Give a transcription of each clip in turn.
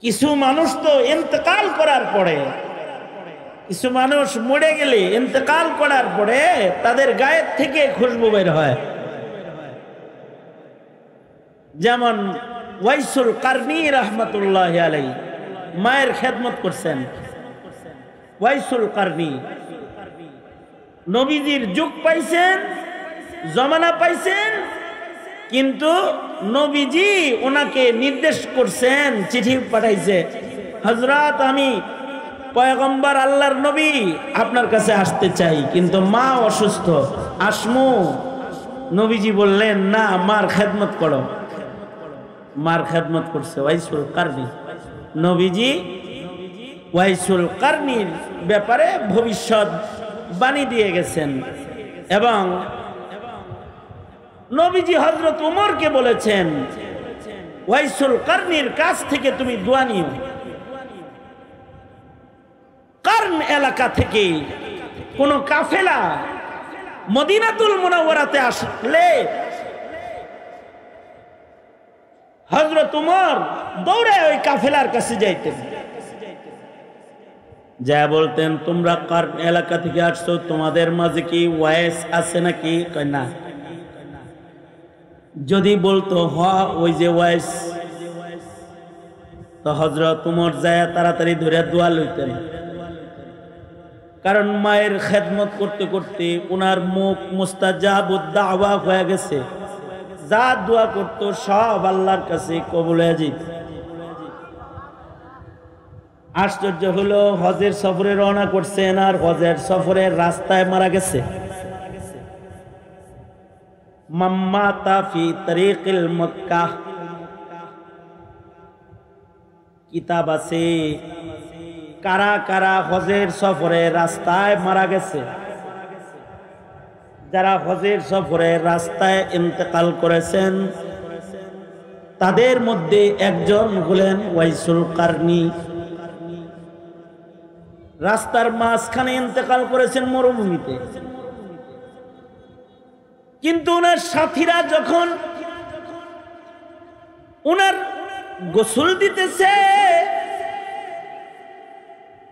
কিছু মানুষ তো ইন্তেকাল করার পরে, কিছু মানুষ মরে গেলে ইন্তেকাল করার পরে তাদের গায়ের থেকে খুশবু বের হয়। যেমন ওয়াইসুল কারনি রাহমাতুল্লাহি আলাইহি মায়ের খেদমত করছেন। ওয়াইসুল কারনি নবীজির যুগ পাইছেন, জমানা পাইছেন, কিন্তু নবীজি ওনাকে নির্দেশ করছেন, চিঠি পাঠাইছে, হযরত আমি পয়গম্বর আল্লাহর নবী আপনার কাছে আসতে চাই, কিন্তু মা অসুস্থ, আসমু। নবীজি বললেন না, মার খেদমত করো। মার খেদমত করছে ওয়াইসুল কারনি। নবীজি ওয়াইসুল কারনির ব্যাপারে ভবিষ্যৎ বাণী দিয়ে গেছেন এবং নবীজি হযরত উমরকে বলেছেন ওয়াইসুল কারনির কাছ থেকে তুমি দোয়া নিও। কারন এলাকা থেকে কোন কাফেলা মদিনাতুল মুনাওয়ারাতে আসলে হযরত উমর দৌড়ে ওই কাফেলার কাছে যাইতেন, যা বলতেন তোমরা কারন এলাকা থেকে আসছো, তোমাদের মাঝে কি ওয়াইস আছে নাকি? না। যদি বলতো হ ওই যে ওয়াইস, তো হযরত উমর যায় তাড়াতাড়ি ধরে দোয়া লইতেন, কারণ মায়ের খেদমত করতে করতে উনার মুখ মুস্তাজাবুদ দাওয়া হয়ে গেছে। যা দোয়া করতো সব আল্লাহর কাছে কবুল হয়ে যেত। আশ্চর্য হলো, হজের সফরে রওনা করছেন আর হজের সফরের রাস্তায় মারা গেছে। মাম্মাতা ফি তরিকিল মক্কা কিতাব আছে, কারা কারা হজের সফরে রাস্তায় মারা গেছে। যারা হজের সফরে রাস্তায় ইন্তেকাল করেছেন তাদের মধ্যে একজন হলেন ওয়াইসুল কারনি। রাস্তার মাঝখানে ইন্তেকাল করেছেন মরুভূমিতে, কিন্তু ওনার সাথীরা যখন ওনার গোসল দিতেছে,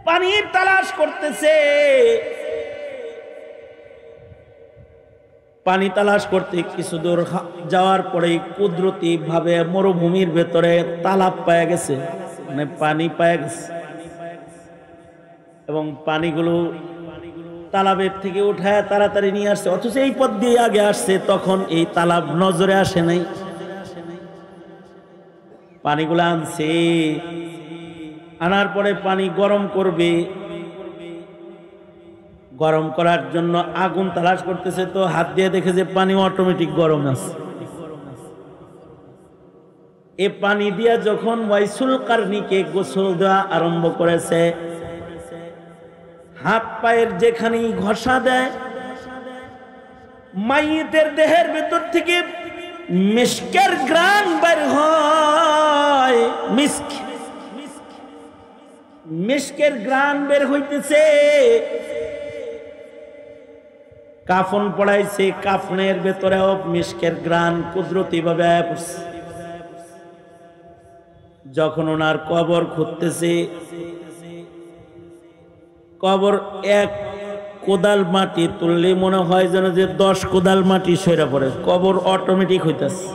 পানির তালাশ করতেছে, পানি তালাশ করতে কিছু দূর যাওয়ার পরে কুদরতি ভাবে মরুভূমির ভেতরে তালাব পাওয়া গেছে, মানে পানি পাওয়া গেছে এবং পানিগুলো তালাবের থেকে উঠায় তাড়াতাড়ি নিয়ে আসছে। অথচ এই পথ দিয়ে আগে আসছে, তখন এই তালাব নজরে আসে নাই। পানিগুলো আনছে, আনার পরে পানি গরম করবে, গরম করার জন্য আগুন তালাশ করতেছে, তো হাত দিয়ে দেখে যে পানি অটোমেটিক গরম আছে। এ পানি দিয়া যখন ওয়াইসুল কারনিকে গোসল দেওয়া আরম্ভ করেছে, হাত পায়ের যেখানেই ঘষা দেয়, মাইয়িতের দেহের ভেতর থেকে মিস্কের ঘ্রাণ বের হয়। মিস্কের ঘ্রাণ বের হইতেছে। কাফন পড়াইছে, কাফনের ভেতরেও মিস্কের ঘ্রাণ কুদরতি ভাবে পড়ছে। যখন ওনার কবর খুঁড়তেছে, কবর এক কোদাল মাটি তুললে মনে হয় যেন যে 10 কোদাল মাটি সইরা পড়ে। কবর অটোমেটিক হইতেছে।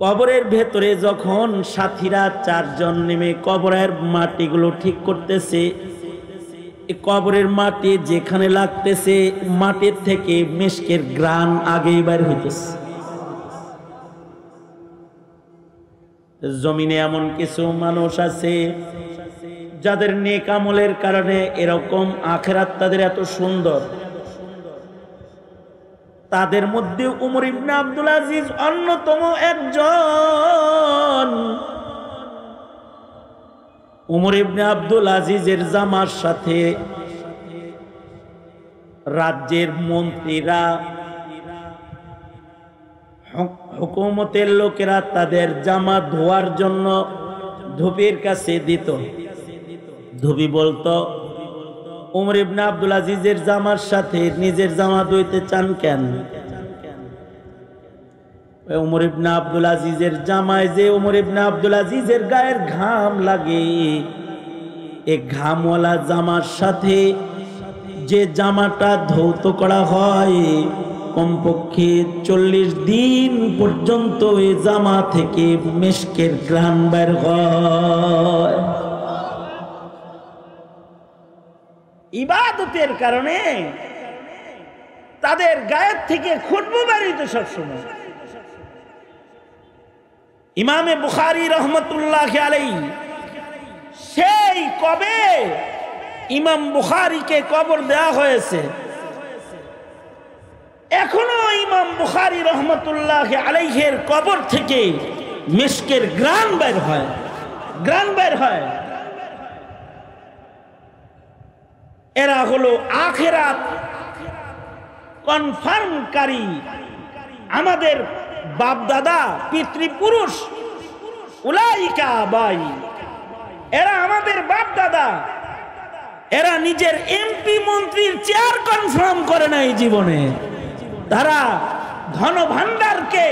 কবরের ভেতরে যখন সাথীরা 4 জন নেমে কবরের মাটিগুলো ঠিক করতেছে, কবরের মাটি যেখানে লাগতেছে মাটির থেকে মিস্কের ঘ্রাণ আগেই বাইর হইতেছে। জমিনে এমন কিছু মানুষ আছে যাদের নেক আমলের কারণে এরকম আখিরাত তাদের এত সুন্দর। তাদের মধ্যে উমর ইবনে আব্দুল আজিজ অন্যতম একজন। উমর ইবনে আব্দুল আজিজের জামার সাথে রাজ্যের মন্ত্রীরা, হুকুমতের লোকেরা তাদের জামা ধোয়ার জন্য ধুবির কাছে দিত। ধুবি বলতো, উমর ইবনে আব্দুল আজিজের জামার সাথে নিজের জামা ধুইতে চান কেন? ওমর ইবনে আব্দুল আজিজের জামায় যে ওমর ইবনে আব্দুল আজিজের গায়ের ঘাম লাগে, এই ঘামওয়ালা জামার সাথে যে জামাটা ধৌত করা হয়, কমপক্ষে 40 দিন পর্যন্ত এই জামা থেকে মিশকের ঘ্রাণ বের হয়। ইবাদতের কারণে তাদের গায়ের থেকে খুশবু বেরিত সবসময়। ইমামে বুখারী রহমতুল্লাহ আলাইহি সেই কবে ইমাম বুখারীকে কবর দেওয়া হয়েছে, এখনো ইমাম বুখারী রহমতুল্লাহ আলাইহির কবর থেকে মিশকের ঘ্রাণ বের হয়, ঘ্রাণ বের হয়। এরা হলো আখিরাত কনফার্মকারী, আমাদের বাপ দাদা পিতৃপুরুষ, উলাইকা আবাই, এরা আমাদের বাপ দাদা। এরা নিজের এমপি মন্ত্রীর চেয়ার কনফার্ম করে নাই জীবনে, তারা ধন ভান্ডারকে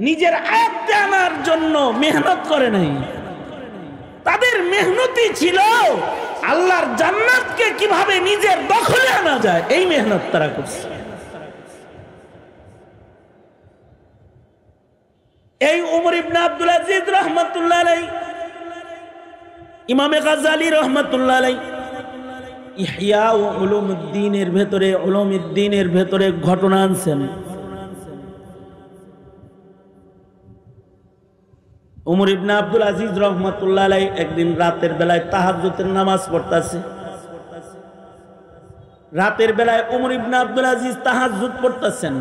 নিজের আয়ত্তে আনার জন্য মেহনত করে নাই। তাদের মেহনতি ছিল আল্লাহর জান্নাতকে কিভাবে নিজের দখলে আনা যায়, এই মেহনত তারা করছে। এই ওমর ইবনে আব্দুল আজিজ রহমাতুল্লাহ আলাইহি, ইমামে গাজ্জালী রহমাতুল্লাহ আলাইহি ইহয়া উলুমুদ্দিনের ভেতরে, উলুমুদ্দিনের ভেতরে ঘটনা আনছেন। ওমর ইবনে আব্দুল আজিজ রহমাতুল্লাহ আলাইহি একদিন রাতের বেলায় তাহাজ্জুদের নামাজ পড়তেছে। রাতের বেলায় ওমর ইবনে আব্দুল আজিজ তাহাজ্জুদ পড়তেছেন।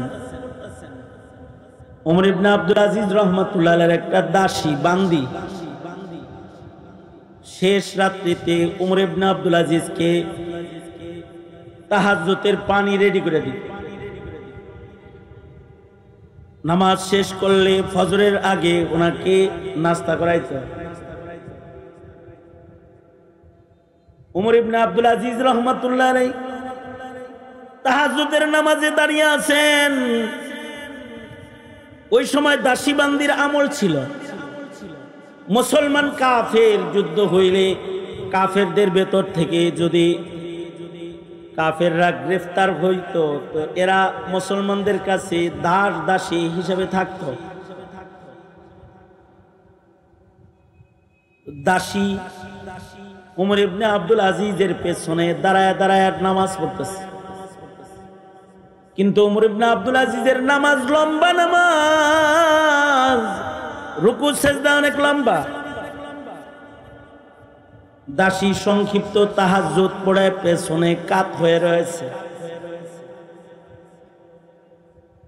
ওমর ইবনে আব্দুল আজিজ রহমাতুল্লাহ আলাইহির একটা দাসী বান্দি শেষ রাত্রিতে ওমর ইবনে আব্দুল আজিজকে তাহাজ্জুদের পানি রেডি করে দিত। নামাজ শেষ করলে ফজরের আগে ওনাকে নাস্তা করাইতো। ওমর ইবনে আব্দুল আজিজ রহমাতুল্লাহ আলাইহি তাহাজ্জুদের নামাজে দাঁড়িয়ে আছেন। ওই সময় দাসী বান্দির আমল ছিল। মুসলমান কাফের যুদ্ধ হইলে কাফেরদের ভেতর থেকে যদি কাফেররা গ্রেফতার হইতো তো এরা মুসলমানদের কাছে দাস দাসী হিসেবে থাকতো। দাসী ওমর ইবনে আব্দুল আজিজের পেছনে দাঁড়ায় দাঁড়ায় নামাজ পড়তেছে, কিন্তু ওমর ইবনে আব্দুল আজিজের নামাজ লম্বা নামাজ, রুকু সেজদা অনেক লম্বা। দাসী সংক্ষিপ্ত তাহাজ্জুদ পড়ে পেছনে কাত হয়ে রয়েছে।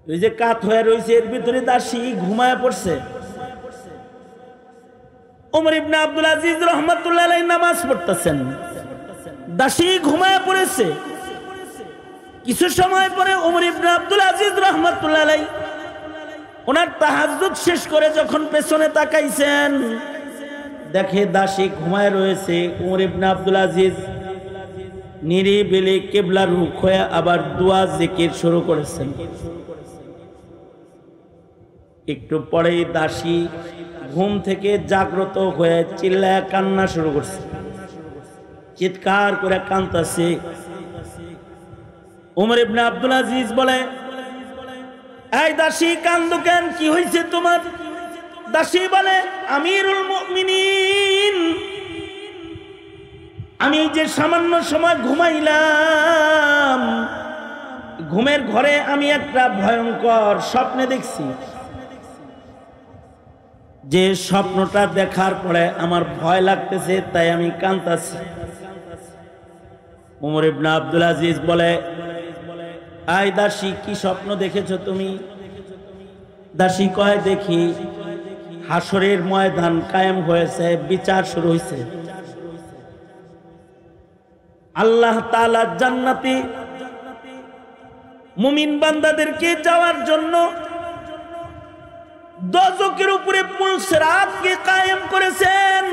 ওই যে কাত হয়ে রয়েছে এর ভিতরে দাসী ঘুমায় পড়ছে। ওমর ইবনে আব্দুল আজিজ রহমাতুল্লাহ আলাইহি নামাজ পড়তেছেন, দাসী ঘুমায় পড়েছে। কিছু সময় পরে ওমর ইবনে আব্দুল আজিজ রহমাতুল্লাহ আলাইহি ওনার তাহাজ্জুদ শেষ করে যখন পেছনে তাকাইছেন, দেখে দাসী ঘুমায় রয়েছে। ওমর ইবনে আব্দুল আজিজ নিরিবিলি কিবলার মুখ হয়ে আবার দোয়া জিকির শুরু করেছেন। একটু পরেই দাসী ঘুম থেকে জাগ্রত হয়ে চিল্লায় কান্না শুরু করছে, চিৎকার করে কাঁদতেছে। ওমর ইবনে আব্দুল আজিজ বলে, এই দাসী কান্দো কেন, কি হয়েছে তোমার? দাসী বলে, আমিরুল মুমিনিন, আমি যে সামান্য সময় ঘুমাইলাম, ঘুমের ঘরে আমি একটা ভয়ঙ্কর স্বপ্নে দেখছি। যে স্বপ্নটা দেখার পরে আমার ভয় লাগতেছে, তাই আমি কাঁদতেছি। ওমর ইবনে আব্দুল আজিজ বলে, আই দাসী, কি স্বপ্ন দেখেছো তুমি? দাসী কয়, দেখি হাসরের ময়দান কায়েম হয়েছে, বিচার শুরু হয়েছে। আল্লাহ তাআলা জান্নাতে মুমিন বান্দাদেরকে যাওয়ার জন্য দোজখের উপরে পুল সিরাতকে কায়েম করেছেন।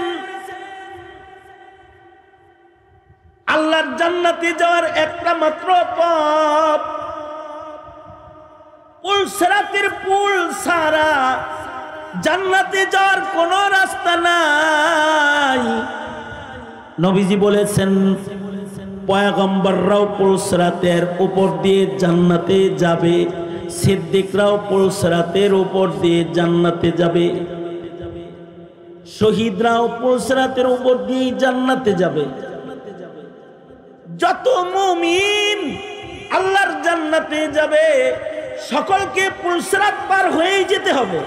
আল্লাহর জান্নাতে যাওয়ার একটা মাত্র পথ, পুল সিরাতের পুল ছাড়া জান্নাতে যাওয়ার কোনো রাস্তা নাই। নবীজি বলেছেন পয়গম্বররাও পুল সিরাতের উপর দিয়ে জান্নাতে যাবে, সিদ্দিকরাও পুল সিরাতের উপর দিয়ে জান্নাতে যাবে, শহীদরাও পুল সিরাতের উপর দিয়ে জান্নাতে যাবে। যত মুমিন আল্লাহর জান্নাতে যাবে সকলকে পুল সিরাত পার হয়ে যেতে হবে।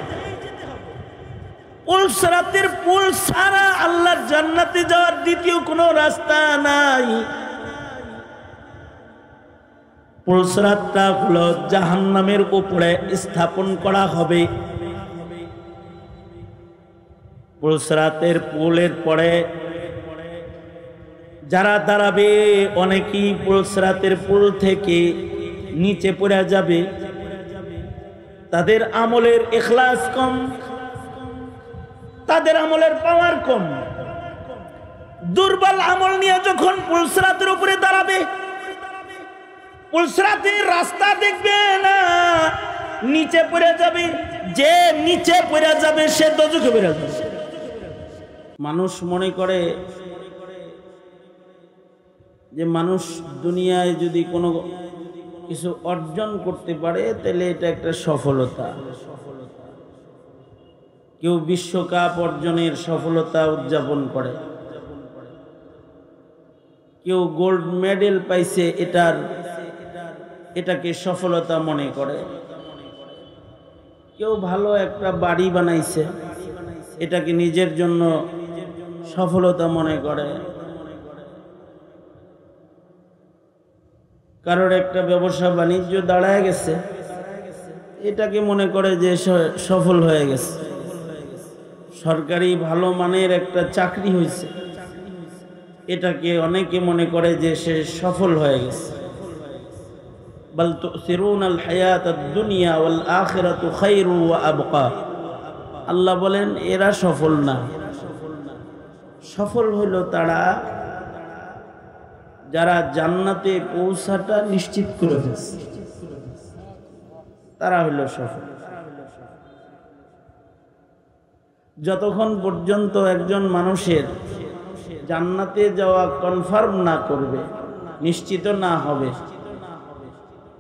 পুল সিরাতের পুল ছাড়া আল্লাহর জান্নাতে যাওয়ার দ্বিতীয় কোনো রাস্তা নাই। পুল সিরাতটা হলো জাহান্নামের উপরে স্থাপন করা হবে। পুল সিরাতের পুলের পরে যারা দাঁড়াবে অনেকেই পুল সিরাতের পুল থেকে নিচে পড়ে যাবে। তাদের আমলের ইখলাস কম, তাদের আমলের পাওয়ার কম। দুর্বল আমল নিয়ে যখন পুল সিরাতের উপরে দাঁড়াবে, পুল সিরাতের রাস্তা দেখবে না, নিচে পড়ে যাবে। যে নিচে পড়ে যাবে সে দোজখে পড়ে যাবে। মানুষ মনে করে যে মানুষ দুনিয়ায় যদি কোনো কিছু অর্জন করতে পারে তাহলে এটা একটা সফলতা। কেউ বিশ্বকাপ অর্জনের সফলতা উদযাপন করে, কেউ গোল্ড মেডেল পাইছে এটাকে সফলতা মনে করে, কেউ ভালো একটা বাড়ি বানাইছে এটাকে নিজের জন্য সফলতা মনে করে, কারোর একটা ব্যবসা বাণিজ্য দাঁড়ায় গেছে এটাকে মনে করে যে সফল হয়ে গেছে, সরকারি ভালো মানের একটা চাকরি হয়েছে এটাকে অনেকে মনে করে যে সে সফল হয়ে গেছে। বাল তুসিরুনাল হায়াতাদ দুনিয়া ওয়াল আখিরাতু খায়রু ওয়া আবকা। আল্লাহ বলেন এরা সফল না। সফল হলো তারা যারা জান্নাতে পৌঁছাটা নিশ্চিত করে ফেলেছে, তারা হলো সফল। যতক্ষণ পর্যন্ত একজন মানুষের জান্নাতে যাওয়া কনফার্ম না করবে, নিশ্চিত না হবে,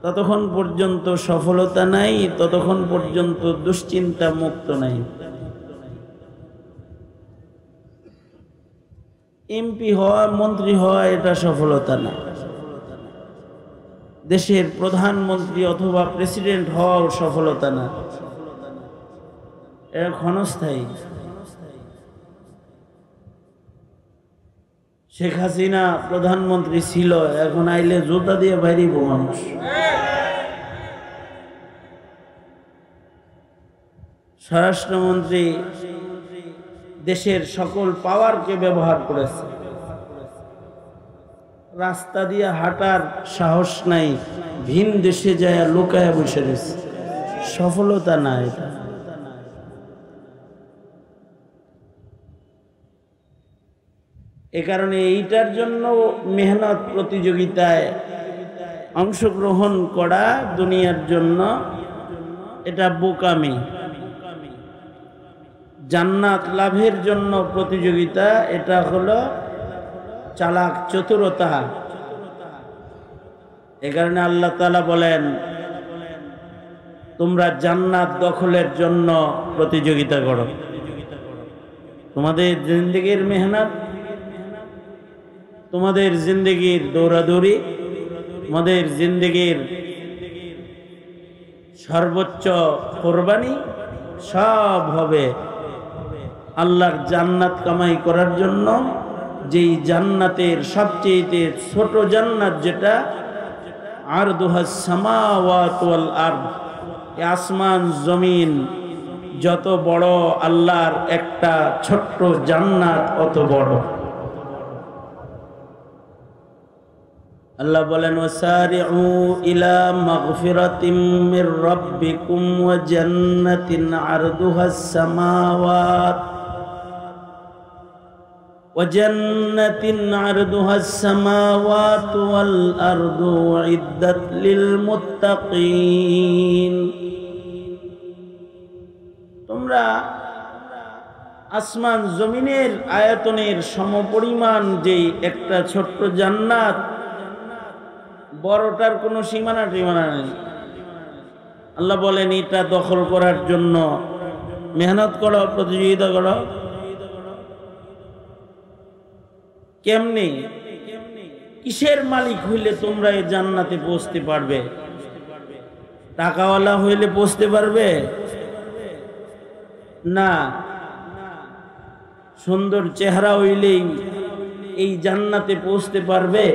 ততক্ষণ পর্যন্ত সফলতা নাই, ততক্ষণ পর্যন্ত দুশ্চিন্তা মুক্ত নাই। এমপি হওয়া, মন্ত্রী হওয়া এটা সফলতা না। দেশের প্রধানমন্ত্রী অথবা প্রেসিডেন্ট হওয়াও সফলতা না, এটা ক্ষণস্থায়ী। শেখ হাসিনা প্রধানমন্ত্রী ছিল, এখন আইলে জুতা দিয়ে বাইরিব মানুষ। স্বরাষ্ট্রমন্ত্রী দেশের সকল পাওয়ারকে ব্যবহার করেছে, রাস্তা দিয়ে হাঁটার সাহস নাই, ভিন দেশে যায় লুকায় বসে রয়েছে। সফলতা না এটা। এ কারণে এইটার জন্য মেহনত প্রতিযোগিতায় অংশগ্রহণ করা দুনিয়ার জন্য এটা বোকামি। জান্নাত লাভের জন্য প্রতিযোগিতা এটা হলো চালাক চতুরতা। এ কারণে আল্লাহ তাআলা বলেন তোমরা জান্নাত দখলের জন্য প্রতিযোগিতা করো। তোমাদের জিন্দেগির মেহনত, তোমাদের জিন্দেগির দৌড়াদৌড়ি, তোমাদের জিন্দেগির সর্বোচ্চ কোরবানি সব হবে আল্লাহর জান্নাত কামাই করার জন্য। যেই জান্নাতের সবচেয়ে ছোট জান্নাত যেটা আরদুহাস সামাওয়াতু ওয়াল আরদ, আসমান জমিন যত বড়, আল্লাহর একটা ছোট্ট জান্নাত অত বড়। আল্লাহ বলেন ওয়াসারিউ ইলা মাগফিরাতিম মির রাব্বিকুম ওয়া জান্নাতিন আরদুহাস সামাওয়াত وجنة عرضها السماوات والأرض أعدت للمتقين তোমরা আসমান জমিনের আয়তনের সমপরিমাণ যে একটা ছোট্ট জান্নাত, বড়টার কোনো সীমানা টিমানা নেই। আল্লাহ বলেন এটা দখল করার জন্য মেহনত করো, প্রতিযোগিতা করো। কেমনে, কিসের মালিক হইলে তোমরা এই জান্নাতে পৌঁছতে পারবে? টাকাওয়ালা হইলে পৌঁছতে পারবে না। সুন্দর চেহারা হইলেই এই জান্নাতে পৌঁছতে পারবে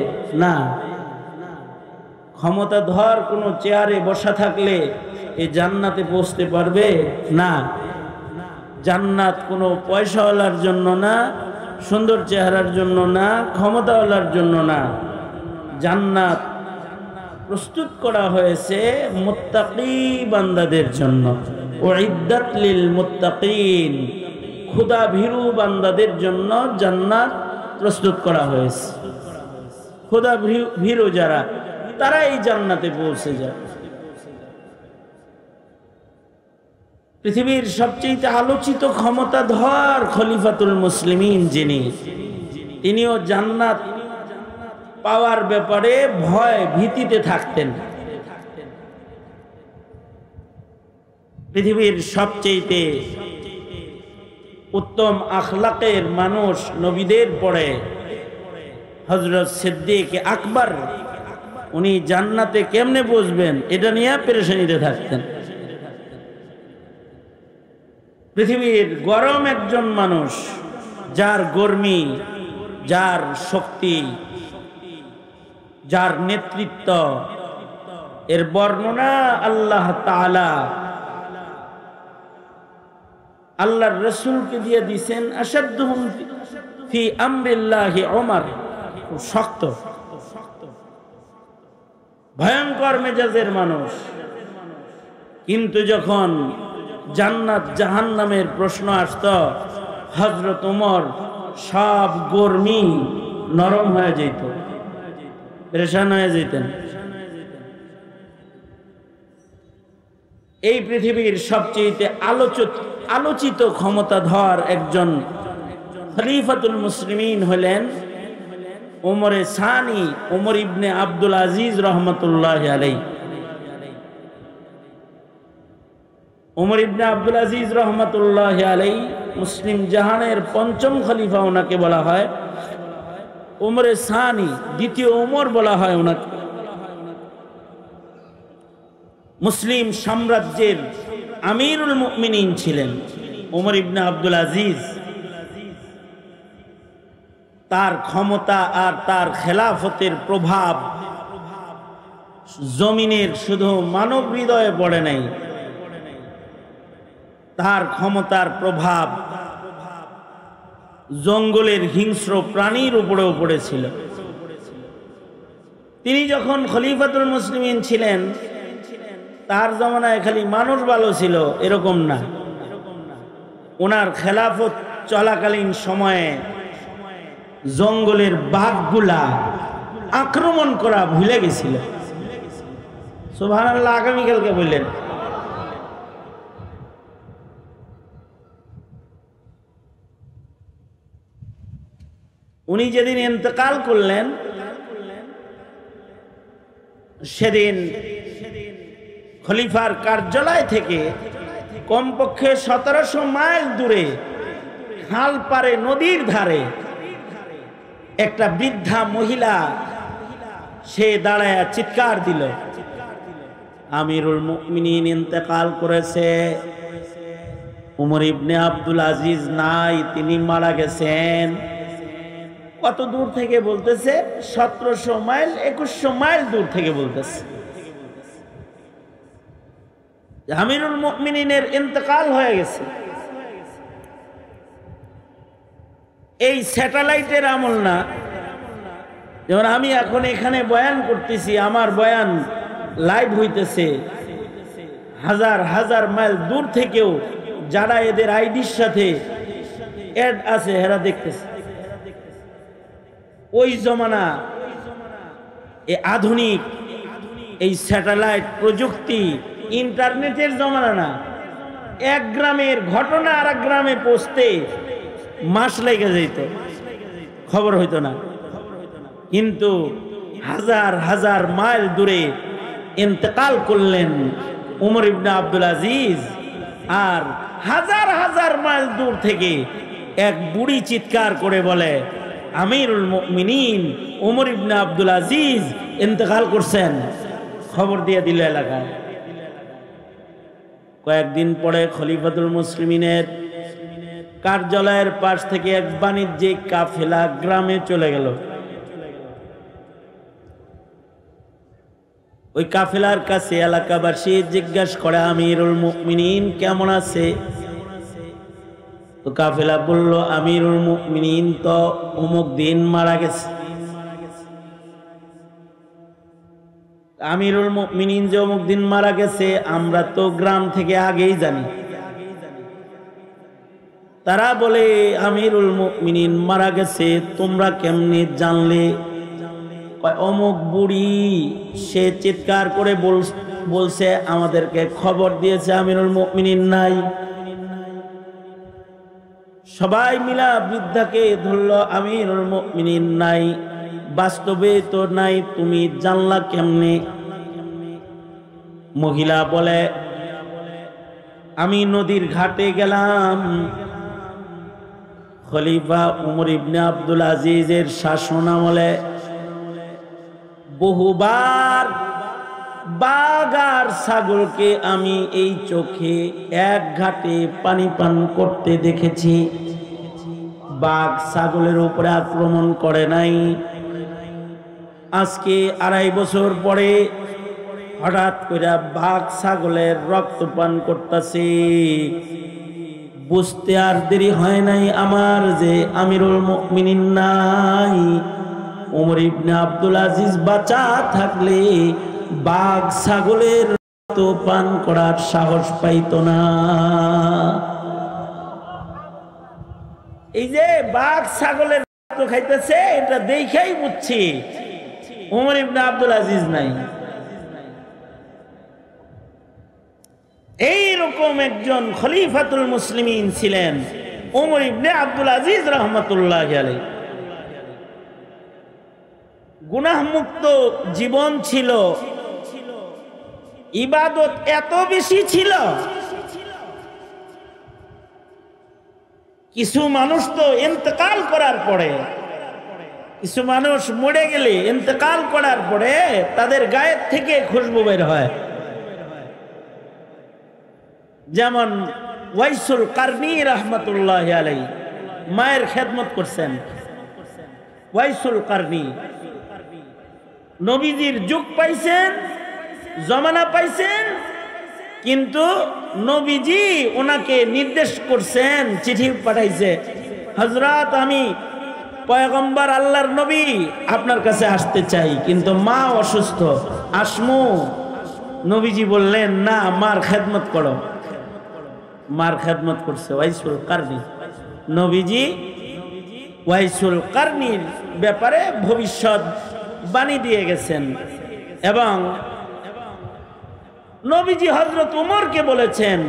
না। ক্ষমতাধর কোনো চেয়ারে বসা থাকলে এই জান্নাতে পৌঁছতে পারবে না। জান্নাত কোনো পয়সাওয়ালার জন্য না, সুন্দর চেহারার জন্য না, ক্ষমতাওয়ালার জন্য না। জান্নাত প্রস্তুত করা হয়েছে মুত্তাকি বান্দাদের জন্য। উইদ্দাত লিল মুত্তাকিন, খোদা ভীরু বান্দাদের জন্য জান্নাত প্রস্তুত করা হয়েছে। খোদা ভীরু যারা, তারা এই জান্নাতে পৌঁছে যায়। পৃথিবীর সবচেয়ে আলোচিত ক্ষমতাধর খলিফাতুল মুসলিমিন যিনি, তিনিও জান্নাত পাওয়ার ব্যাপারে ভয় ভীতিতে থাকতেন। পৃথিবীর সবচেয়ে উত্তম আখলাকের মানুষ নবীদের পরে হযরত সিদ্দিক আকবর, উনি জান্নাতে কেমনে বসবেন এটা নিয়ে পেরেশানিতে থাকতেন। পৃথিবীর গরম একজন মানুষ, যার গর্মি, যার শক্তি, যার নেতৃত্ব, এর বর্ণনা আল্লাহ তাআলা আল্লাহর রাসূলকে দিয়ে দিয়েছেন। আশাদ্দুহুম ফি আমরিল্লাহি ওমর, খুব শক্ত, ভয়ঙ্কর মেজাজের মানুষ। কিন্তু যখন জান্নাত জাহান্নামের প্রশ্ন আসত, হযরত ওমর সব গর্মি নরম হয়ে যেত, পেরেশান হয়ে যেতেন। এই পৃথিবীর সবচেয়ে আলোচিত ক্ষমতাধর একজন খলিফাতুল মুসলিমিন হলেন ওমরে সানি, ওমর ইবনে আব্দুল আজিজ রহমতুল্লাহ আলাইহি। ওমর ইবনে আব্দুল আজিজ রহমতুল্লাহ আলাইহি মুসলিম জাহানের পঞ্চম খলিফা ওনাকে বলা হয়। ওমরে সানি, দ্বিতীয় ওমর বলা হয় ওনাকে। মুসলিম সাম্রাজ্যের আমিরুল মুমিনিন ছিলেন ওমর ইবনে আব্দুল আজিজ। তার ক্ষমতা আর তার খেলাফতের প্রভাব জমিনের শুধু মানব হৃদয়ে পড়ে নাই, তার ক্ষমতার প্রভাব জঙ্গলের হিংস্র প্রাণীর উপরেও পড়েছিল। তিনি যখন খলিফাতুল মুসলিমিন ছিলেন, তার জমানায় খালি মানুষ ভালো ছিল এরকম না। ওনার খেলাফত চলাকালীন সময়ে জঙ্গলের বাঘগুলা আক্রমণ করা ভুলে গেছিল। সুবহানাল্লাহ, আগামীকালকে বললেন। উনি যেদিন ইন্তেকাল করলেন, সেদিন খলিফার কার্যালয় থেকে কমপক্ষে 1700 মাইল দূরে খাল পারে নদীর ধারে একটা বৃদ্ধা মহিলা, সে দাঁড়ায় চিৎকার দিল, আমিরুল মুমিনিন ইন্তেকাল করেছে, ওমর ইবনে আব্দুল আজিজ নাই, তিনি মারা গেছেন। কত দূর থেকে বলতেছে? 1700 মাইল, 2100 মাইল দূর থেকে বলতেছে আমিরুল মুমিনিনের ইন্তেকাল হয়ে গেছে। এই স্যাটেলাইটের আমল না। যেমন আমি এখন এখানে বয়ান করতেছি, আমার বয়ান লাইভ হইতেছে, হাজার হাজার মাইল দূর থেকেও যারা এদের আইডির সাথে অ্যাড আছে এরা দেখতেছে। ওই জমানা এই আধুনিক এই স্যাটেলাইট প্রযুক্তি ইন্টারনেটের জমানা না, এক গ্রামের ঘটনা আর এক গ্রামে পৌঁছতে মাস লেগে যেত, খবর হইতো না। কিন্তু হাজার হাজার মাইল দূরে ইন্তেকাল করলেন উমর ইবনে আব্দুল আজিজ, আর হাজার হাজার মাইল দূর থেকে এক বুড়ি চিৎকার করে বলে, আমিরুল মুমিনিন উমর ইবনে আব্দুল আজিজ ইন্তেকাল করছেন। খবর দিয়ে দিল এলাকায়। কয়েকদিন পরে খলিফাতুল মুসলিমিনের কার্যালয়ের পাশ থেকে এক বাণিজ্যিক কাফেলা গ্রামে চলে গেল। ওই কাফেলার কাছে এলাকাবাসী জিজ্ঞাসা করে, আমিরুল মুমিনিন কেমন আছে? তো কাফেলা বলল, আমিরুল মুমিনিন তো অমুক দিন মারা গেছে। আমিরুল মুমিনিন যে অমুক দিন মারা গেছে আমরা তো গ্রাম থেকে আগেই জানি। তারা বলে, আমিরুল মুমিনিন মারা গেছে তোমরা কেমনে জানলে? অমুক বুড়ি সে চিৎকার করে বলছে আমাদেরকে খবর দিয়েছে আমিরুল মুমিনিন নাই। সবাই মিলা বৃদ্ধাকে ধরলো, আমিরুল মুমিনিন নাই, বাস্তবে তো নাই, তুমি জানলা কেমনে? মহিলা বলে, আমি নদীর ঘাটে গেলাম, খলিফা উমর ইবনে আব্দুল আজিজের শাসন আমলে বহুবার বাঘ আর ছাগলকে আমি এই চোখে এক ঘাটে পানি পান করতে দেখেছি। বাঘ ছাগলের উপরে আক্রমণ করে নাই। আজকে 2.5 বছর পরে হঠাৎ করে বাঘ ছাগলের রক্ত পান করতেছে। বুঝতে আর দেরি হয় নাই আমার যে আমিরুল মুমিনিন নাই। উমর ইবনে আব্দুল আজিজ বাঁচা থাকলে বাঘ ছাগলের রক্ত পান করার সাহস পাইত না। এই যে বাঘ ছাগলের রক্ত খাইতেছে, এটা দেখেই বুঝছি উমর ইবনে আব্দুল আজিজ নাই। এইরকম একজন খলিফাতুল মুসলিমিন ছিলেন উমর ইবনে আব্দুল আজিজ রহমতুল্লাহ আলাইহি। গুনাহমুক্ত জীবন ছিল, ইবাদত এত বেশি ছিল। কিছু মানুষ তো ইন্তেকাল করার পরে, কিছু মানুষ মরে গেলে ইন্তেকাল করার পরে তাদের গায়ের থেকে খুশবু বের হয়। যেমন ওয়াইসুল কারনি রহমতুল্লাহ আলাইহি মায়ের খেদমত করছেন। ওয়াইসুল কারনি নবীজির যুগ পাইছেন, জমানা পাইছেন, কিন্তু নবীজি ওনাকে নির্দেশ করছেন, চিঠি পাঠাইছে, হযরত আমি পয়গম্বর আল্লাহর নবী আপনার কাছে আসতে চাই, কিন্তু মা অসুস্থ, আসমু। নবীজি বললেন, না, মার খেদমত করো। মার খেদমত করছে ওয়াইসুল কারনি। নবীজি ওয়াইসুল কারনির ব্যাপারে ভবিষ্যৎ বাণী দিয়ে গেছেন এবং নবীজি হযরত উমরকে বলেছেন,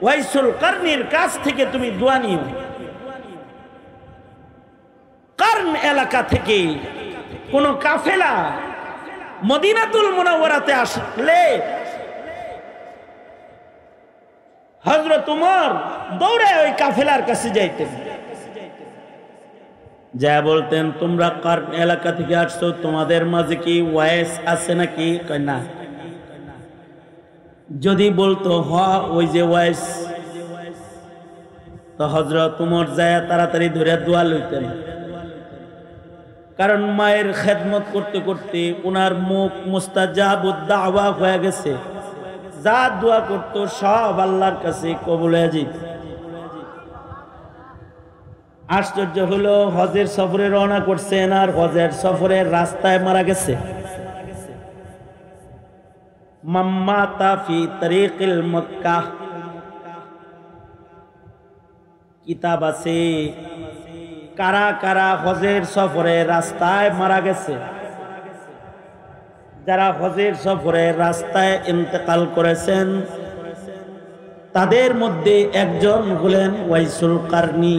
ওয়াইসুল কারনির কাছ থেকে তুমি দোয়া নিও। কারন এলাকা থেকে কোন কাফেলা মদিনাতুল মুনাওয়ারাতে আসলে হযরত উমর দৌড়ে ওই কাফেলার কাছে যাইতেন, যা বলতেন, তোমরা কারন এলাকা থেকে আসছো, তোমাদের মাঝে কি ওয়াইস আছে নাকি? কয় না। যদি বলতো হ ওই যে ওয়াইস, তো হযরত উমর যায় তাড়াতাড়ি ধরে দোয়া লইতেন। কারণ মায়ের খেদমত করতে করতে উনার মুখ মুস্তাজাবুদ দাওয়া হয়ে গেছে, যা দোয়া করতো সব আল্লাহর কাছে কবুল হয়ে যেত। আশ্চর্য হলো, হজের সফরে রওনা করছেন আর হজের সফরের রাস্তায় মারা গেছে। মাম্মাতা ফি তরিকিল মক্কা কিতাব আছে, কারা কারা হজের সফরে রাস্তায় মারা গেছে? যারা হজের সফরে রাস্তায় ইন্তেকাল করেছেন তাদের মধ্যে একজন হলেন ওয়াইসুল কারনি।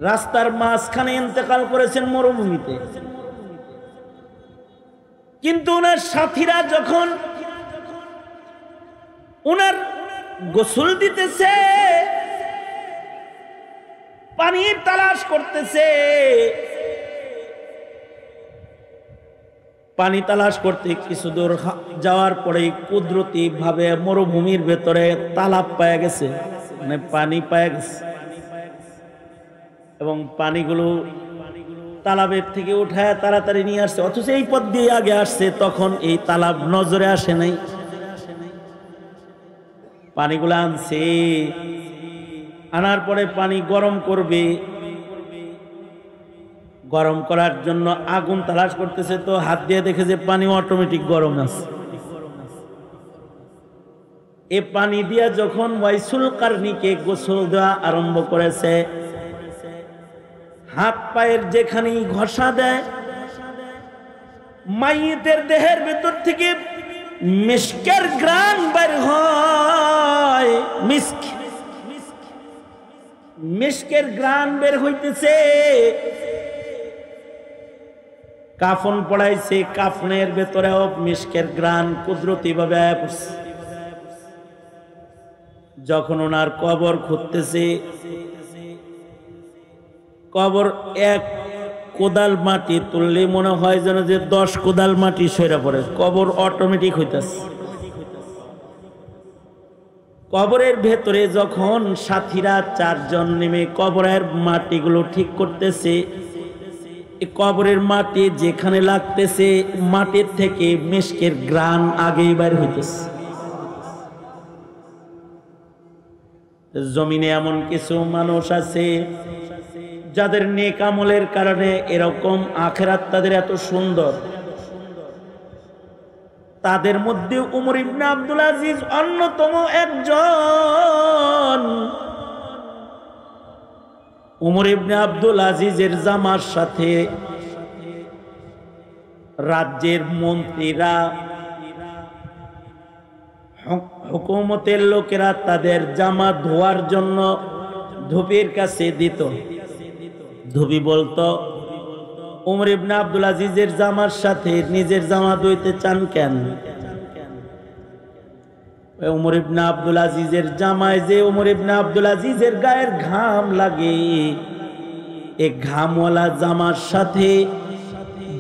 রাস্তার মাঝখানে ইন্তেকাল করেছেন মরুভূমিতে। কিন্তু ওনার সাথীরা যখন ওনার গোসল দিতেছে, পানির তালাশ করতেছে, পানি তালাশ করতে কিছু দূর যাওয়ার পরে কুদরতি ভাবে মরুভূমির ভেতরে তালাব পাওয়া গেছে, মানে পানি পাওয়া গেছে। এবং পানিগুলো তালাবের থেকে উঠায় তাড়াতাড়ি নিয়ে আসছে, অথচ এই পথ দিয়ে আগে আসছে, তখন এই তালাব নজরে আসে নাই। পানিগুলো আনছে, আনার পরে পানি গরম করবে, গরম করার জন্য আগুন তালাশ করতেছে, তো হাত দিয়ে দেখে যে পানি অটোমেটিক গরম আছে। এ পানি দিয়া যখন ওয়াইসুল কারনিকে গোসল দেওয়া আরম্ভ করেছে, হাত পায়ের যেখানেই ঘষা দেয়, মাইয়িতের দেহের ভেতর থেকে মিস্কের ঘ্রাণ বের হয়। মিস্কের ঘ্রাণ বের হইতেছে। কাফন পড়াইছে, কাফনের ভেতরেও মিস্কের ঘ্রাণ কুদরতি ভাবে আয়া পড়ছে। যখন ওনার কবর খুঁড়তেছে, কবর এক কোদাল মাটি তুললে মনে হয় যেন যে 10 কোদাল মাটি সইরা পড়ে, কবর অটোমেটিক হইতেছে। কবরের ভেতরে যখন সাথীরা 4 জন নেমে কবরের মাটিগুলো ঠিক করতেছে, কবরের মাটি যেখানে লাগতেছে মাটির থেকে মিস্কের ঘ্রাণ আগেই বাইর হইতেছে। জমিনে এমন কিছু মানুষ আছে যাদের নেক আমলের কারণে এরকম আখিরাত তাদের এত সুন্দর। তাদের মধ্যে উমর ইবনে আব্দুল আজিজ অন্যতম একজন। উমর ইবনে আব্দুল আজিজের জামার সাথে রাজ্যের মন্ত্রীরা, হুকুমতের লোকেরা তাদের জামা ধোয়ার জন্য ধুপির কাছে দিত। ধুবি বলতো, উমর ইবনে আব্দুল আজিজের জামার সাথে নিজের জামা ধুইতে চান কেন? উমর ইবনে আব্দুল আজিজের জামায় যে উমর ইবনে আব্দুল আজিজের গায়ের ঘাম লাগে, এই ঘামওয়ালা জামার সাথে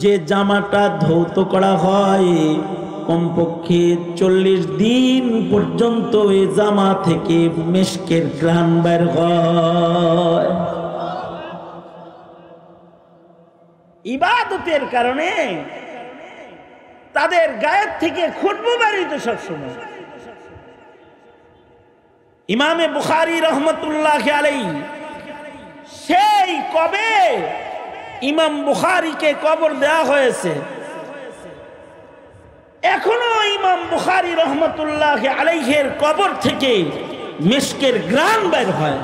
যে জামাটা ধৌত করা হয়, কমপক্ষে 40 দিন পর্যন্ত এই জামা থেকে মিস্কের ঘ্রাণ বের হয়। ইবাদতের কারণে তাদের গায়ের থেকে খুশবু বেরিত সবসময়। ইমামে বুখারী রহমতুল্লাহ আলাইহি সেই কবে ইমাম বুখারীকে কবর দেওয়া হয়েছে, এখনো ইমাম বুখারী রহমতুল্লাহ আলাইহির কবর থেকে মিস্কের ঘ্রাণ বের হয়,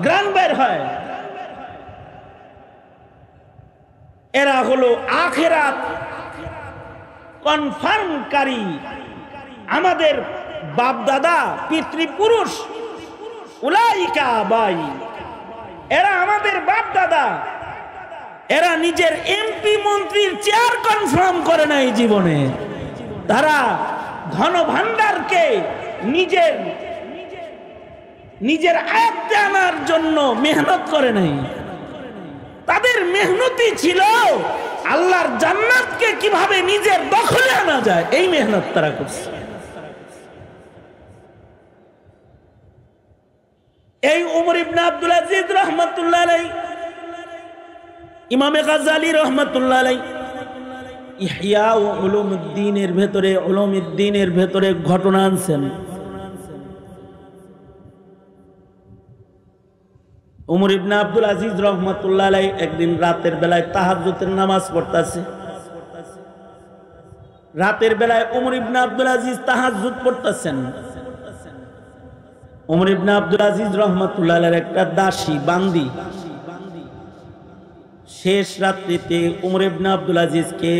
ঘ্রাণ বের হয়। এরা হলো আখিরাত কনফার্মকারী, আমাদের বাপ দাদা পিতৃপুরুষ, উলাইকা আবাই, এরা আমাদের বাপ দাদা। এরা নিজের এমপি মন্ত্রীর চেয়ার কনফার্ম করে নাই জীবনে, তারা ধন ভান্ডারকে নিজের আয়ত্তে আনার জন্য মেহনত করে নাই। তাদের মেহনতি ছিল আল্লাহর জান্নাতকে কিভাবে নিজের দখলে আনা যায়, এই মেহনত তারা করছে। এই উমর ইবনে আব্দুল আজিজ রহমাতুল্লাহ আলাইহি, ইমামে গাজ্জালী রহমাতুল্লাহ আলাইহি ইহয়া উলুমুদ্দিনের ভেতরে, উলুমুদ্দিনের ভেতরে ঘটনা আনছেন। উমর ইবনে আব্দুল আজিজ রহমাতুল্লাহ আলাইহি একদিন রাতের বেলায় তাহাজ্জুদের নামাজ পড়তেছে। রাতের বেলায় উমর ইবনে আব্দুল আজিজ তাহাজ্জুদ পড়তেছেন। ওমর ইবনে আব্দুল আজিজ রহমাতুল্লাহ আলাইহির একটা দাসী বান্দি শেষ রাত্রিতে ওমর ইবনে আব্দুল আজিজকে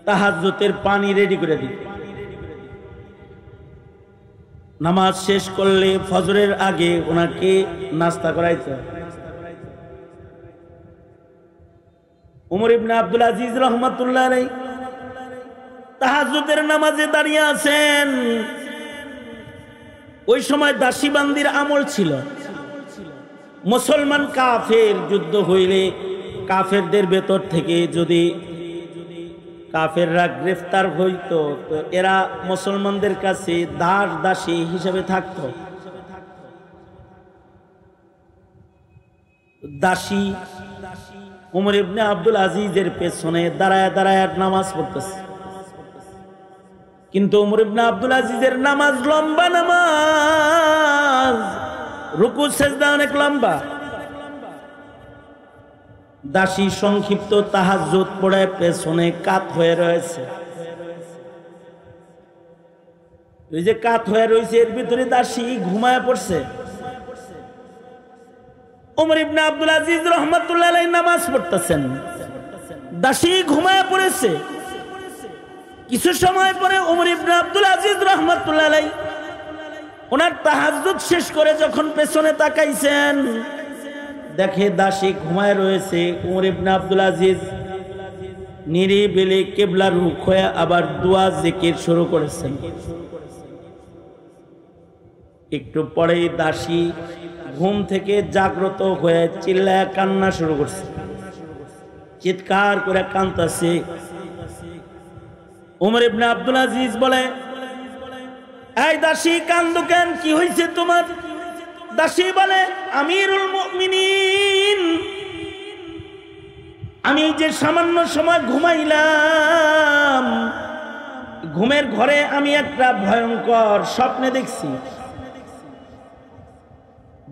তাহাজ্জুদের পানি রেডি করে দিত। নামাজ শেষ করলে ফজরের আগে ওনাকে নাস্তা করাইতো। ওমর ইবনে আব্দুল আজিজ রহমাতুল্লাহ আলাইহি তাহাজ্জুদের নামাজে দাঁড়িয়ে আছেন। ওই সময় দাসী বান্দির আমল ছিল। মুসলমান কাফের যুদ্ধ হইলে কাফেরদের ভেতর থেকে যদি কাফেররা গ্রেফতার হইতো তো এরা মুসলমানদের কাছে দাস দাসী হিসেবে থাকতো। দাসী ওমর ইবনে আব্দুল আজিজের পেছনে দাঁড়ায় দাঁড়ায় নামাজ পড়তেছে, কিন্তু ওমর ইবনে আব্দুল আজিজের নামাজ লম্বা নামাজ, রুকু সেজদা অনেক লম্বা। দাসী সংক্ষিপ্ত তাহাজ্জুদ পড়ে পেছনে কাত হয়ে রয়েছে। ওই যে কাত হয়ে রয়েছে এর ভিতরে দাসী ঘুমায় পড়ছে। ওমর ইবনে আব্দুল আজিজ রহমাতুল্লাহ আলাইহি নামাজ পড়তেছেন, দাসী ঘুমায় পড়েছে। কিছু সময় পরে ওমর ইবনে আব্দুল আজিজ রহমাতুল্লাহ আলাইহি ওনার তাহাজ্জুদ শেষ করে যখন পেছনে তাকাইছেন দেখে দাসী ঘুমায় রয়েছে। ওমর ইবনে আব্দুল আজিজ নিরিবিলি কিবলার মুখ হয়ে আবার দোয়া জিকির শুরু করেছেন। একটু পরেই দাসী ঘুম থেকে জাগ্রত হয়ে চিল্লায় কান্না শুরু করছে, চিৎকার করে কাঁদতেছে। ওমর ইবনে আব্দুল আজিজ বলে, এই দাসী কান্দো কেন, কি হয়েছে তোমার? দাসী বলে, আমিরুল মুমিনিন, আমি যে সামান্য সময় ঘুমাইলাম, ঘুমের ঘরে আমি একটা ভয়ঙ্কর স্বপ্নে দেখছি।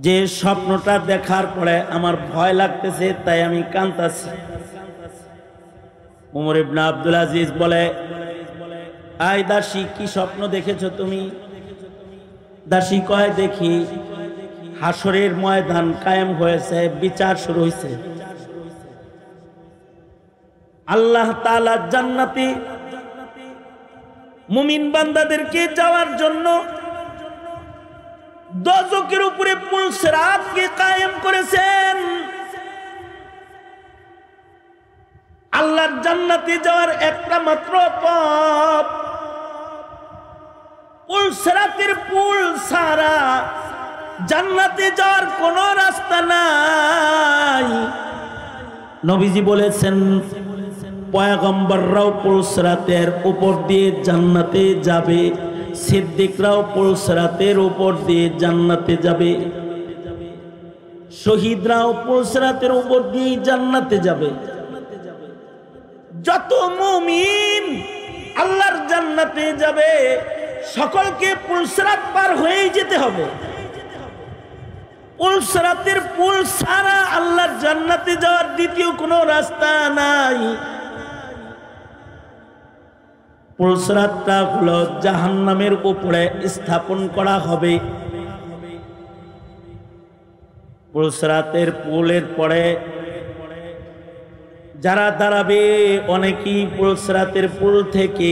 যে স্বপ্নটা দেখার পরে আমার ভয় লাগতেছে, তাই আমি কাঁদতেছি। ওমর ইবনে আব্দুল আজিজ বলে, আই দাসী, কি স্বপ্ন দেখেছো তুমি? দাসী কয়, দেখি হাসরের ময়দান কায়েম হয়েছে, বিচার শুরু হয়েছে। আল্লাহ তাআলা জান্নাতে মুমিন বান্দাদেরকে যাওয়ার জন্য দোজখের উপরে পুল সিরাতকে কায়েম করেছেন। আল্লাহর জান্নাতে যাওয়ার একটা মাত্র পথ, পুল সিরাতের পুল ছাড়া জান্নাতে যাওয়ার কোনো রাস্তা নাই। নবীজি বলেছেন, পয়গম্বররাও পুল সিরাতের উপর দিয়ে জান্নাতে যাবে, সিদ্দিকরাও পুল সিরাতের উপর দিয়ে জান্নাতে যাবে, শহীদরাও পুল সিরাতের উপর দিয়ে জান্নাতে যাবে। যত মুমিন আল্লাহর জান্নাতে যাবে সকলকে পুল সিরাত পার হয়েই যেতে হবে। পুল সিরাতের পুল ছাড়া আল্লাহর জান্নাতে যাওয়ার দ্বিতীয় কোনো রাস্তা নাই। পুল সিরাতটা হলো জাহান্নামের উপরে স্থাপন করা হবে। পুল সিরাতের পুলের পরে যারা দাঁড়াবে অনেকেই পুল সিরাতের পুল থেকে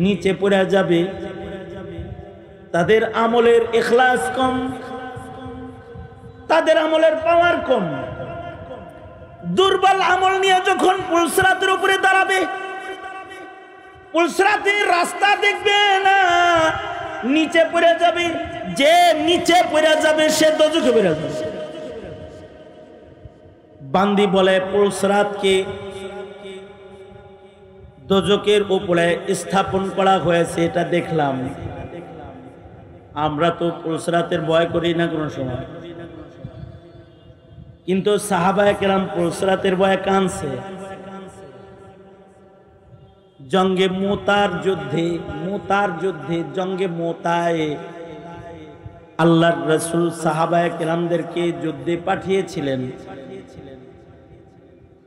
নিচে পড়ে যাবে। তাদের আমলের ইখলাস কম, তাদের আমলের পাওয়ার কম। দুর্বল আমল নিয়ে যখন পুল সিরাতের উপরে দাঁড়াবে, পুল সিরাতের রাস্তা দেখবে না, নিচে পড়ে যাবে। যে নিচে পড়ে যাবে সে দোজখে পড়ে যাবে। বান্দি বলে, পুল সিরাতকে দোজখের উপরে স্থাপন করা হয়েছে, এটা দেখলাম। আমরা তো পুল সিরাতের ভয় করি না কোনো সময়, কিন্তু সাহাবায়ে কেরাম পুল সিরাতের ভয়ে কাঁদছে। জঙ্গে মুতার যুদ্ধে জঙ্গে মুতায় আল্লাহর রাসূল সাহাবায়ে কেরামদেরকে যুদ্ধে পাঠিয়েছিলেন।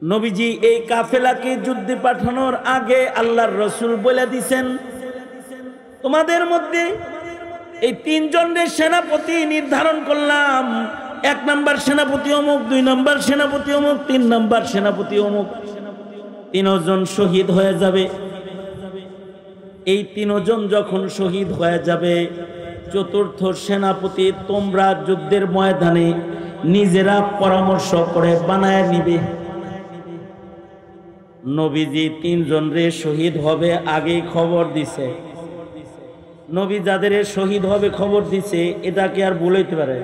নবীজি এই কাফেলাকে যুদ্ধে পাঠানোর আগে আল্লাহর রাসূল বলে দিয়েছেন, তোমাদের মধ্যে এই তিনজনের সেনাপতি নির্ধারণ করলাম, 1 নম্বর সেনাপতি অমুক, 2 নম্বর সেনাপতি অমুক, 3 নম্বর সেনাপতি অমুক। 3 জন শহীদ হয়ে যাবে। এই 3 জন যখন শহীদ হয়ে যাবে, 4র্থ সেনাপতি তোমরা যুদ্ধের ময়দানে নিজেরা পরামর্শ করে বানায় নিবে। নবীজি 3 জনরে শহীদ হবে আগে খবর দিছে। নবী যাদের শহীদ হবে খবর দিছে, এটা কি আর বলতে পারে?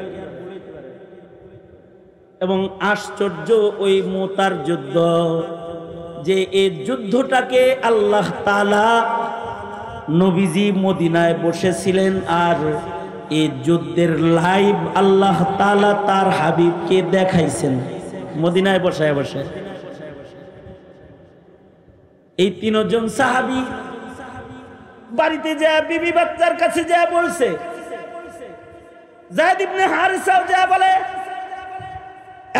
এবং আশ্চর্য ওই মুতার যুদ্ধ, যে এই যুদ্ধটাকে আল্লাহ তাআলা, নবীজি মদিনায় বসেছিলেন আর এই যুদ্ধের লাইভ আল্লাহ তাআলা তার হাবিবকে দেখাইছেন মদিনায় বসায় বসায়। এই 3 জন সাহাবী বাড়িতে যায়, বিবি বাচ্চার কাছে যায় বলছে, যায়েদ ইবনে হারিসাও যায় বলে,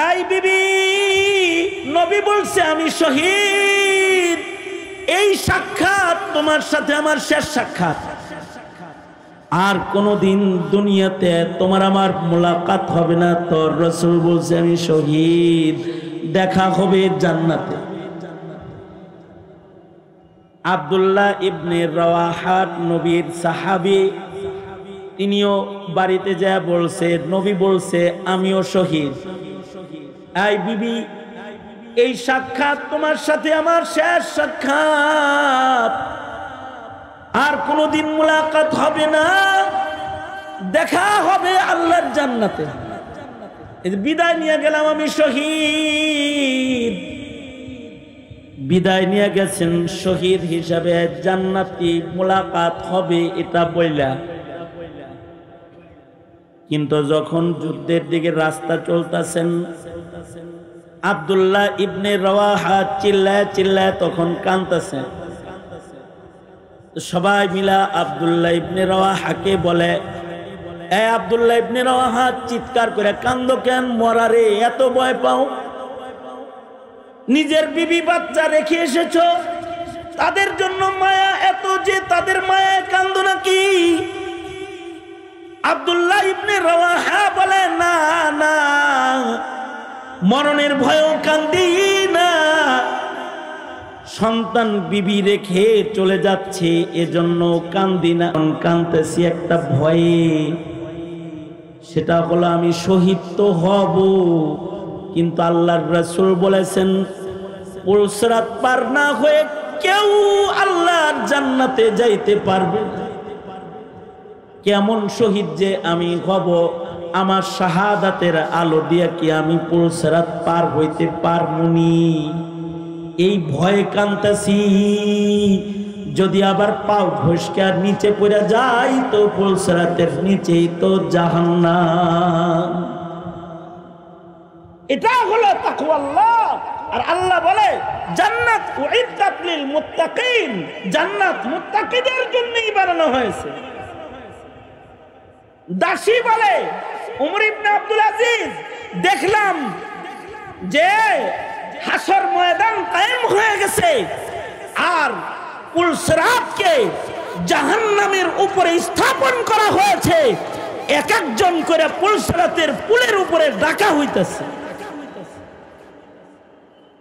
এই বিবি, নবী বলছে আমি শহীদ, এই সাক্ষাৎ তোমার সাথে আমার শেষ সাক্ষাৎ, আর কোনদিন দুনিয়াতে তোমার আমার মোলাকাত হবে না। তোর রাসূল বলছে আমি শহীদ, দেখা হবে জান্নাতে। আব্দুল্লাহ ইবনে রাওয়াহা নবীর সাহাবী, তিনিও বাড়িতে যায় বলছে, নবী বলছে আমিও শহীদ। এই বিবি, এই সাক্ষাৎ তোমার সাথে আমার শেষ সাক্ষাৎ, আর কোনদিন মুলাকাত হবে না, দেখা হবে আল্লাহর জান্নাতে। বিদায় নিয়ে গেলাম আমি শহীদ। বিদায় নিয়ে গেছেন শহীদ হিসাবে, জান্নাতি মুলাকাত হবে এটা বইলা। কিন্তু যখন যুদ্ধের দিকে রাস্তা চলতেছেন, আব্দুল্লাহ ইবনে রাওয়াহা চিল্লায় চিল্লায় তখন কাঁদতেছে। সবাই মিলা আব্দুল্লাহ ইবনে রাওয়াহাকে বলে, এ আব্দুল্লাহ ইবনে রাওয়াহা, চিৎকার করে কান্দো কেন? মরারে এত ভয় পাও? নিজের বিবি বাচ্চা রেখে এসেছো, তাদের জন্য মায়া এত যে তাদের মায়ায় কান্দো নাকি? আব্দুল্লাহ ইবনে রাওয়াহা বলে, না না, মরণের ভয়ও কান্দি না, সন্তান বিবি রেখে চলে যাচ্ছে এজন্য কান্দি না, কাঁদতেছি একটা ভয়ে, সেটা হলো আমি শহীদ তো হব, কিন্তু আল্লাহর রাসূল বলেছেন পুলসরাত পার না হয়ে কেউ আল্লাহর জান্নাতে যাইতে পারবে না। কেমন শহীদ যে আমি হব, আমার শাহাদাতের আলো দিয়ে কি আমি পুলসরাত পার হইতে পারবনি? এই ভয়ে কাঁদতেছি, যদি আবার পাও ঘষকে নিচে পড়ে যাই তো পুলসরাতের নিচেই তো জাহান্নাম। এটা হলো তাকওয়াল্লাহ। আর আল্লাহ বলে জান্নাত উইদ্দাত লিল মুত্তাকিন, জান্নাত মুত্তাকিদের জন্যই বানানো হয়েছে। দাসী বলে, উমর ইবনে আব্দুল আজিজ, দেখলাম যে হাসর ময়দান কায়েম হয়ে গেছে আর পুলসরাতকে জাহান্নামের উপরে স্থাপন করা হয়েছে, এক একজন করে পুলসরাতের পুলের উপরে ডাকা হইতেছে।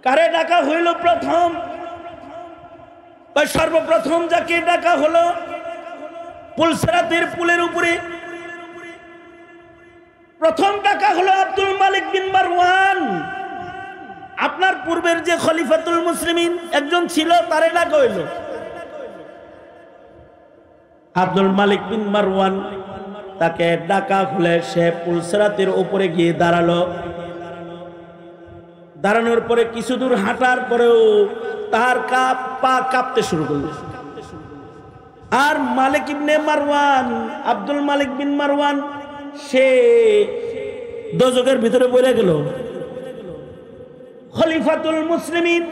কারে ডাকা হইল? প্রথম সর্বপ্রথম যাকে ডাকা হলো পুলসরাতের পুলের উপরে, প্রথম ডাকা হলো আব্দুল মালিক বিন মারওয়ান। আপনার পূর্বের যে খলিফাতুল মুসলিমিন একজন ছিল, তারে ডাকা হইল আব্দুল মালিক বিন মারওয়ান। তাকে ডাকা হলে সে পুলসরাতের উপরে গিয়ে দাঁড়ালো। দাঁড়ানোর পরে কিছু দূর হাঁটার পরেও তার পা কাঁপতে শুরু করল। আর মালিক ইবনে মারওয়ান, আব্দুল মালিক বিন মারওয়ান, সে দোজখের ভিতরে পড়ে গেল। খলিফাতুল মুসলিমিন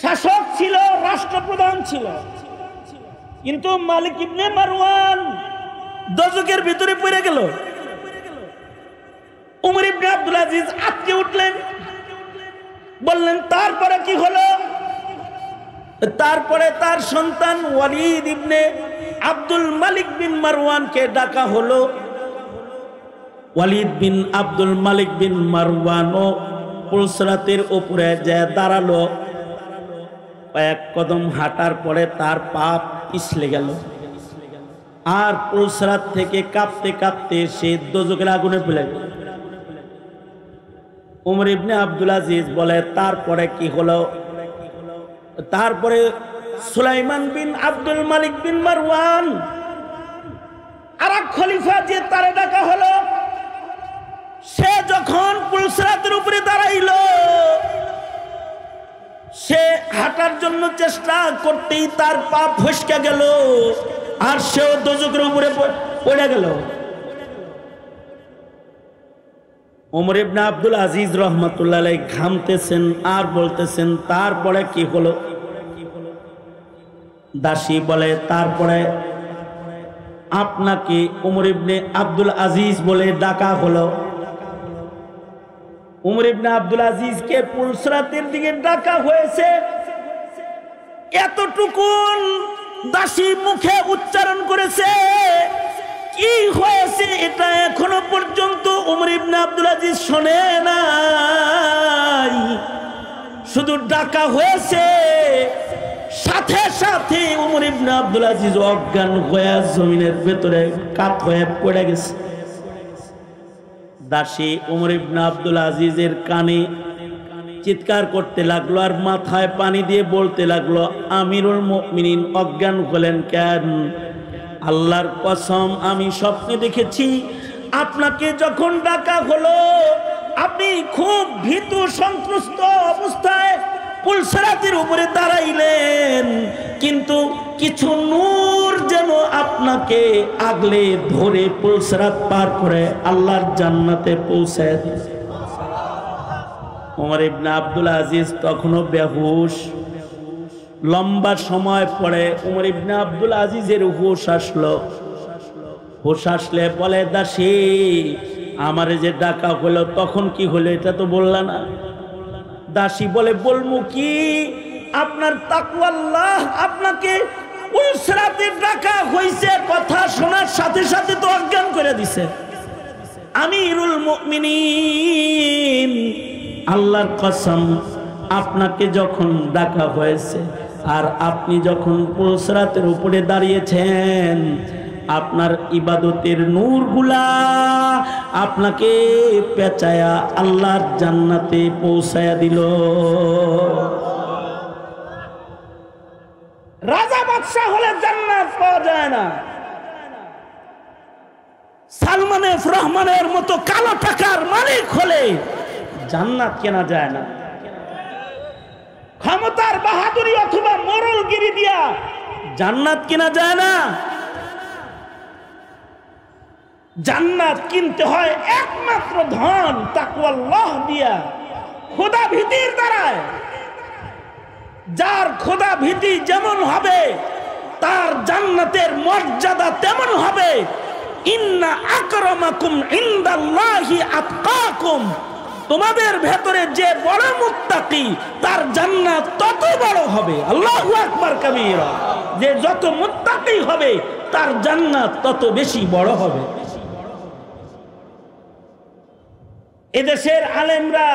শাসক ছিল, রাষ্ট্রপ্রধান ছিল, কিন্তু মালিক ইবনে মারওয়ান দোজখের ভিতরে পড়ে গেল। উমর ইবনে আব্দুল আজিজ আটকে উঠলেন, বললেন তারপরে কি হলো? তারপরে তার সন্তান ওয়ালিদ ইবনে আব্দুল মালিক বিন মারওয়ানকে ডাকা হলো। ওয়ালিদ বিন আব্দুল মালিক বিন মারওয়ানও পুলসরাতের উপরে যে দাঁড়ালো। কয়েক কদম হাঁটার পরে তার পা পিছলে গেল, আর পুলসরাত থেকে কাঁপতে কাঁপতে সে দোজখের আগুনে পড়ে গেল। উমর ইবনে আব্দুল আজিজ বলে, তারপরে কি হলো? তারপরে সুলাইমান বিন আব্দুল মালিক বিন মারওয়ান, আরেক খলিফা যে তারে ডাকা হলো, সে যখন পুলসরাতের উপরে দাঁড়াইল, সে হাঁটার জন্য চেষ্টা করতেই তার পা ফসকে গেল, আর সেও দোজখের উপরে পড়ে গেল। ওমর ইবনে আব্দুল আজিজ রহমাতুল্লাহ আলাইহি ঘামতেছেন আর বলতেছেন, তারপরে কি হলো? দাসী বলে, তারপরে আপনাকে ওমর ইবনে আব্দুল আজিজ বলে ডাকা হলো। ওমর ইবনে আব্দুল আজিজকে পুলসরাতের দিকে ডাকা হয়েছে। এতটুকুন দাসী মুখে উচ্চারণ করেছে, কি হয়েছে এটা এখনো পর্যন্ত ওমর ইবনে আব্দুল আজিজ শোনে নাই। শুধু ডাকা হয়েছে, সাথে সাথে ওমর ইবনে আব্দুল আজিজ অজ্ঞান হয়ে জমিনের ভেতরে কাত হয়ে পড়ে গেছে। দাসী ওমর ইবনে আব্দুল আজিজের কানে চিৎকার করতে লাগলো আর মাথায় পানি দিয়ে বলতে লাগলো, আমিরুল মুমিনিন অজ্ঞান হলেন কেন? আল্লাহর কসম, আমি স্বপ্নে দেখেছি আপনাকে যখন ডাকা হলো, আপনি খুব ভীতু সন্ত্রস্ত অবস্থায় পুলসরাতের উপরে দাঁড়াইলেন, কিন্তু কিছু নূর যেন আপনাকে আগলে ধরে পুলসরাত পার করে আল্লাহর জান্নাতে পৌঁছায় দিয়েছে। ওমর ইবনে আব্দুল আজিজ তখনও বেহুশ। লম্বা সময় পরে ওমর ইবনে আব্দুল আজিজের হুশ আসলো। হুশ আসলে বলে, দাসী আমারে যে ডাকা হলো তখন কি হলো এটা তো বললা না। দাসী বলে, বলমু কি? আপনার তাকওয়াল্লাহ আপনাকে পুলসরাতে ডাকা হইছে, কথা শোনার সাথে সাথে তো অজ্ঞান করে দিছে। আমিরুল মুমিনিন, আল্লাহর কসম, আপনাকে যখন ডাকা হয়েছে আর আপনি যখন পুলসরাতের উপরে দাঁড়িয়েছেন, আপনার ইবাদতের নূরগুলা আপনাকে পেঁচায়া আল্লাহর জান্নাতে পৌঁছায়া দিল। রাজা বাদশাহ হলে জান্নাত পাওয়া যায় না, সালমান এফ রহমানের মতো কালো টাকার মালিক হলে জান্নাত কেনা যায় না। ক্ষমতার বাহাদুরি অথবা মোরলগিরি দিয়া জান্নাত কেনা যায় না। জান্নাত কিনতে হয় একমাত্র ধন তাকওয়াল্লাহ দিয়া, খোদা ভীতির দ্বারায়। যার খোদা ভীতি যেমন হবে, তার জান্নাতের মর্যাদা তেমন হবে। ইন্না আকরামাকুম ইনদাল্লাহি আতকাকুম, তোমাদের ভেতরে যে বড় মুত্তাকি তার জান্নাত তত বড় হবে। আল্লাহু আকবার কাবীরা। যে যত মুত্তাকি হবে তার জান্নাত তত বেশি বড় হবে। এদেশের আলেমরা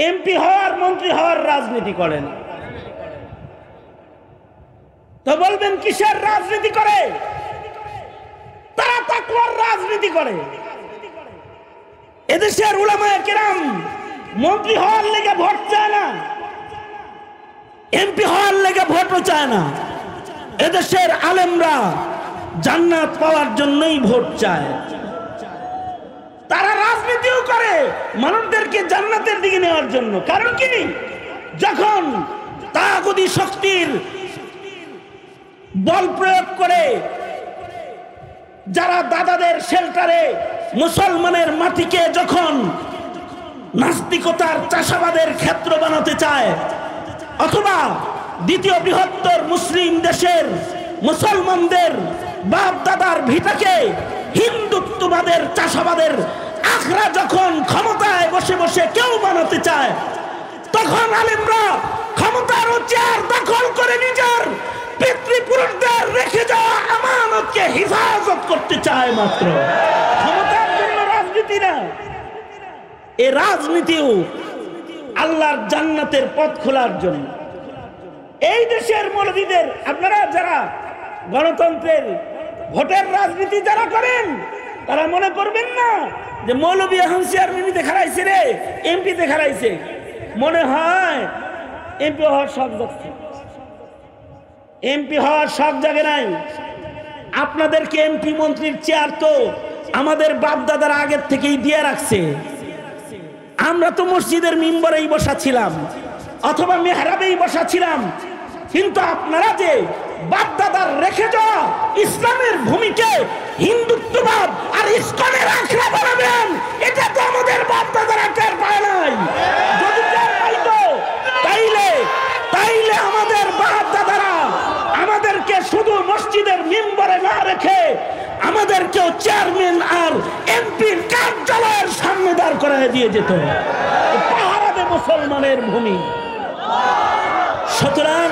এমপি হওয়ার, মন্ত্রী হওয়ার রাজনীতি করেন, তো বলবেন কিসের রাজনীতি করে? তারা তাকওয়ার রাজনীতি করে। এদেশের উলামায়ে কেরাম মন্ত্রী হওয়ার লেগে ভোট চায় না, এমপি হওয়ার লেগে ভোটও চায় না। এদেশের আলেমরা জান্নাত পাওয়ার জন্যই ভোট চায়। তারা রাজনীতিও করে মানুষদেরকে জান্নাতের দিকে নেওয়ার জন্য। কারণ কি? যখন তাগুতি শক্তির বল প্রয়োগ করে যারা দাদাদের শেল্টারে মুসলমানের মাটিকে যখন নাস্তিকতার চাষাবাদের ক্ষেত্র বানাতে চায়, অথবা দ্বিতীয় বৃহত্তর মুসলিম দেশের মুসলমানদের বাপ দাদার ভিটাকে হিন্দুত্ববাদের চাষাবাদের আখড়া যখন ক্ষমতায় বসে বসে কেউ বানাতে চায়, তখন আলেমরা ক্ষমতার চেয়ার দখল করে নিজের পিতৃপুরুষদের রেখে যাওয়া আমানতকে হেফাজত করতে চায় মাত্র। ক্ষমতার জন্য রাজনীতি না, এই রাজনীতিও আল্লাহর জান্নাতের পথ খোলার জন্য। এই দেশের মৌলবীদের, আপনারা যারা গণতন্ত্রের ভোটের রাজনীতি যারা করেন, তারা মনে করবেন না যে মৌলবী এখন চেয়ারম্যানিতে খারাইছে রে, এমপিতে খারাইছে, মনে হয় এমপি হওয়ার শখ যাচ্ছে। এমপি হওয়ার শখ জাগে নাই। আপনাদেরকে এমপি মন্ত্রীর চেয়ার তো আমাদের বাপ দাদারা আগের থেকেই দিয়ে রাখছে। আমরা তো মসজিদের মিম্বরেই বসা ছিলাম অথবা মেহরাবেই বসা ছিলাম, কিন্তু আপনারা যে বাপ দাদার রেখে যাওয়া ইসলামের ভূমিকে হিন্দুত্ববাদ আর ইসকনের আখড়া বানাবেন, এটা তো আমাদের বাপ দাদারা টের পায় নাই। যদি টের পাইতো তাইলে আমাদের বাপ দাদারা আমাদেরকে শুধু মসজিদের মিম্বরে না রেখে আমাদেরকেও চেয়ারম্যান আর এমপির কার্যালয়ের সামনে দাঁড় করায় দিয়ে যেত। পাহাড়ে মুসলমানের ভূমি। সুতরাং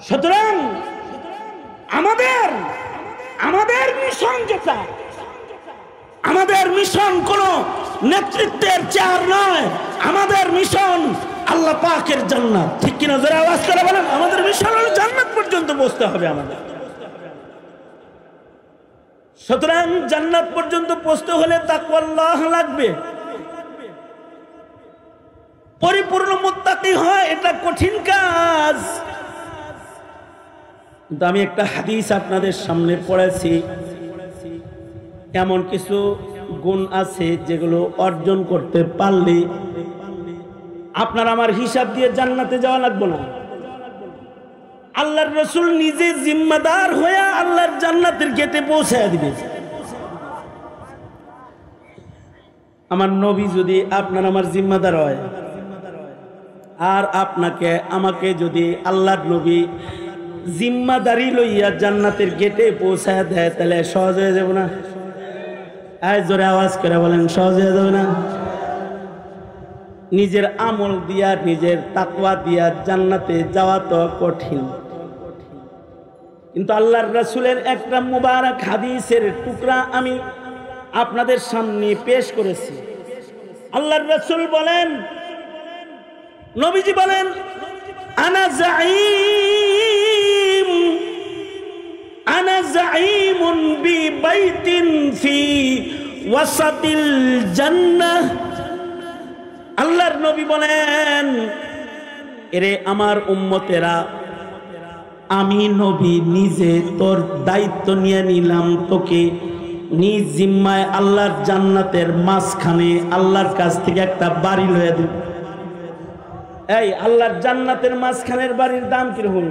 সুতরাং আমাদের মিশন যেটা, আমাদের মিশন কোন নেতৃত্বের চেয়ার নয়, আমাদের মিশন আল্লাহ পাকের জান্নাত। ঠিক কিনা? যারা আওয়াজ করে বলেন, আমাদের মিশন হলো জান্নাত পর্যন্ত পৌঁছতে হবে আমাদের। সুতরাং জান্নাত পর্যন্ত পৌঁছতে হলে তাকওয়াল্লাহ লাগবে। পরিপূর্ণ মুত্তাকি হয়, এটা কঠিন কাজ। কিন্তু আমি একটা হাদিস আপনাদের সামনে পড়েছি, এমন কিছু গুণ আছে যেগুলো অর্জন করতে পারলে আপনার আমার হিসাব দিয়ে জান্নাতে যাওয়া লাগবে না। আল্লাহর রাসূল নিজে জিম্মাদার হয়ে আল্লাহর জান্নাতের গেটে পৌঁছায় দিবে। আমার নবী যদি আপনার আমার জিম্মাদার হয়, আর আপনাকে আমাকে যদি আল্লাহর নবী জিম্মাদারি লইয়া জান্নাতের গেটে পৌঁছায় দেয়, তাহলে সহজ হয়ে যাবে না? জোরে আওয়াজ করে বলেন, সহজ হয়ে যাবে না? নিজের আমল দিয়া, নিজের তাকওয়া দিয়া জান্নাতে যাওয়া তো কঠিন, কিন্তু আল্লাহর রাসূলের একটা মুবারক হাদিসের টুকরা আমি আপনাদের সামনে পেশ করেছি। আল্লাহর রাসূল বলেন, নবীজি বলেন, আনা যাঈমুন বিবাইতিন ফি ওয়াসাতিল জান্নাহ। আল্লাহর নবী বলেন, এরে আমার উম্মতেরা, আমি নবী নিজে তোর দায়িত্ব নিয়ে নিলাম, তোকে নিজ জিম্মায় আল্লাহর জান্নাতের মাঝখানে আল্লাহর কাছ থেকে একটা বাড়ি লয়ে দেব। এই আল্লাহর জান্নাতের মাঝখানের বাড়ির দাম কিরকম?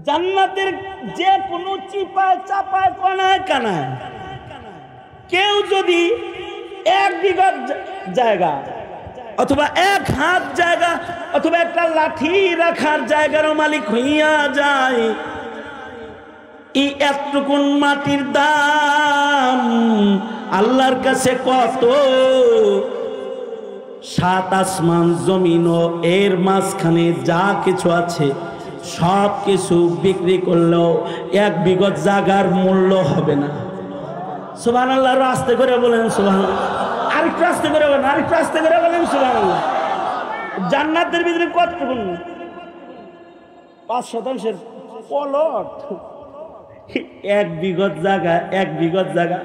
জান্নাতের যে কোনো চিপায় চাপায় কণায় কানায় কেউ যদি 1 বিঘা জায়গা অথবা 1 হাত জায়গা অথবা একটা লাঠি রাখার জায়গারও মালিক হইয়া যায়, এই এতটুকুন মাটির দাম আল্লাহর কাছে কত? 7 আসমান জমিন ও এর মাঝখানে যা কিছু আছে সব কিছু বিক্রি করলেও 1 বিঘা জায়গার মূল্য হবে না। সুবহানাল্লাহ। আস্তে করে বলেন সুবহানাল্লাহ। আরেকটু আস্তে করে বলেন, আরেকটু আস্তে করে বলেন সুবহানাল্লাহ। জান্নাতের ভিতরে কতটুকু? 5% পলট। 1 বিঘা জায়গা, 1 বিঘা জায়গা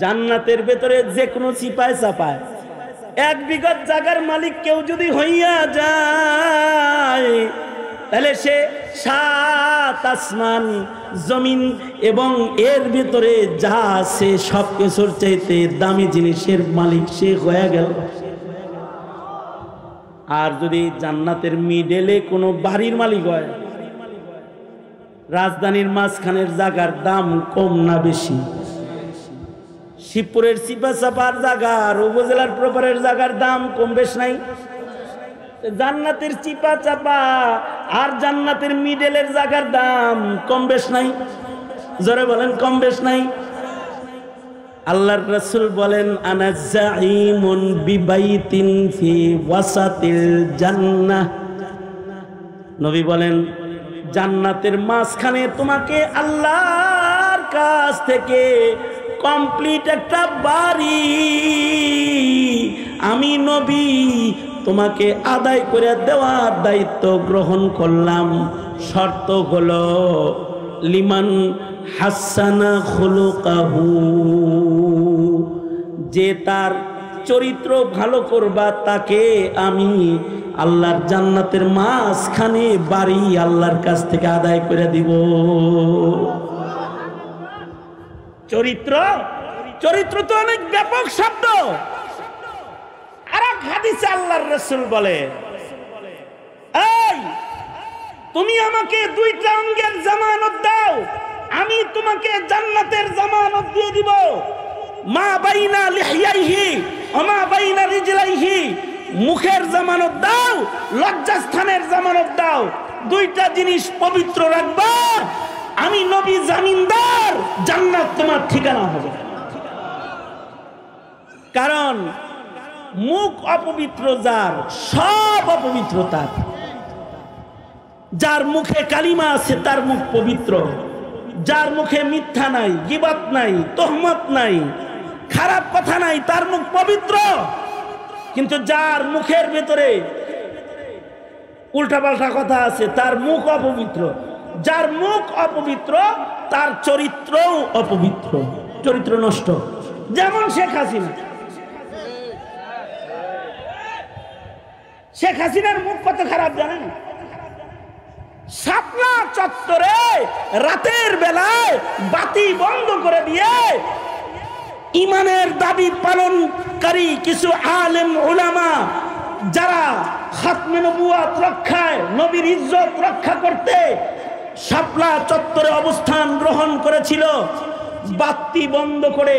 জান্নাতের ভেতরে যে কোনো চিপায় চাপায় 1 বিঘা জায়গার মালিক কেউ যদি হইয়া যায়, তাহলে সে 7 আসমান জমিন এবং এর ভিতরে যা আছে সব কিছুর চাইতে দামি জিনিসের মালিক সে হয়ে গেল। আর যদি জান্নাতের মিডলে কোনো বাড়ির মালিক হয়, রাজধানীর মাঝখানের জায়গার দাম কম না বেশি? শিবপুরের চিপা চাপার জায়গা আর উপজেলার প্রপারের জায়গার দাম কম বেশ নাই? জান্নাতের চিপা চাপা আর জান্নাতের মিডলের জায়গার দাম কম বেশ নাই? জোরে বলেন, কম বেশ নাই? আল্লাহর রাসূল বলেন, আনা জাঈমুন বিবাইতিন ফি ওয়াসাতিল জান্নাহ। নবী বলেন, জান্নাতের মাঝখানে তোমাকে আল্লাহর কাছ থেকে কমপ্লিট একটা বাড়ি আমি নবী তোমাকে আদায় করে দেওয়ার দায়িত্ব গ্রহণ করলাম। শর্ত হলো লিমান হাসানা খুলুকাহু, যে তার চরিত্র ভালো করবা তাকে আমি আল্লাহর জান্নাতের মাঝখানে বাড়ি আল্লাহর কাছ থেকে আদায় করে দিব। চরিত্র, চরিত্র তো অনেক ব্যাপক শব্দ। আর এক হাদিসে আল্লাহর রাসূল বলে, এই তুমি আমাকে দুইটা অঙ্গের জামানত দাও, আমি তোমাকে জান্নাতের জামানত দিয়ে দিব। মা বাইনা লিহইয়াইহি ওয়া মা বাইনা রিজলাইহি, মুখের জামানত দাও, লজ্জাস্থানের জামানত দাও। দুইটা জিনিস পবিত্র রাখবা, আমি নবী জামিনদার, জান্নাত তোমার ঠিকানা হবে। কারণ মুখ অপবিত্র যার, সব অপবিত্র তার। যার মুখে কালিমা আছে তার মুখ পবিত্র, যার মুখে মিথ্যা নাই, গীবত নাই, তহমত নাই, খারাপ কথা নাই, তার মুখ পবিত্র। কিন্তু যার মুখের ভেতরে উল্টাপাল্টা কথা আছে তার মুখ অপবিত্র। যার মুখ অপবিত্র তার চরিত্রও অপবিত্র, চরিত্র নষ্ট। যেমন শেখ হাসিনা, শেখ হাসিনার মুখ কত খারাপ জানেন? শাপলা চত্বরে রাতের বেলায় বাতি বন্ধ করে দিয়ে ইমানের দাবি পালনকারী কিছু আলেম উলামা যারা খাতমে নবুয়াত রক্ষায়, নবীর ইজ্জত রক্ষা করতে শাপলা চত্বরে অবস্থান গ্রহণ করেছিল, বাতি বন্ধ করে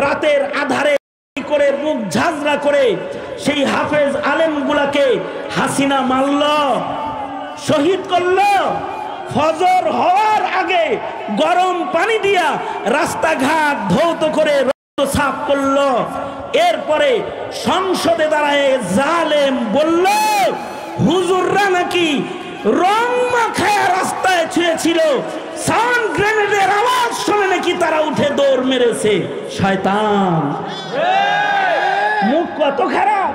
রাতের আধারে করে মুখ ঝাঁঝরা করে সেই হাফেজ আলেমগুলাকে হাসিনা মারল, শহীদ করল। ফজর হওয়ার আগে গরম পানি দিয়া রাস্তাঘাট ধৌত করে রক্ত সাফ করল। এরপরে সংসদে দাঁড়ায় জালেম বলল, হুজুররা নাকি রং মাখায়া রাস্তায় ছুঁয়েছিল, সাউন্ড গ্রেনেডের আওয়াজ শুনে নাকি তারা উঠে দৌড় মেরেছে। শয়তান, মুখ কত খারাপ!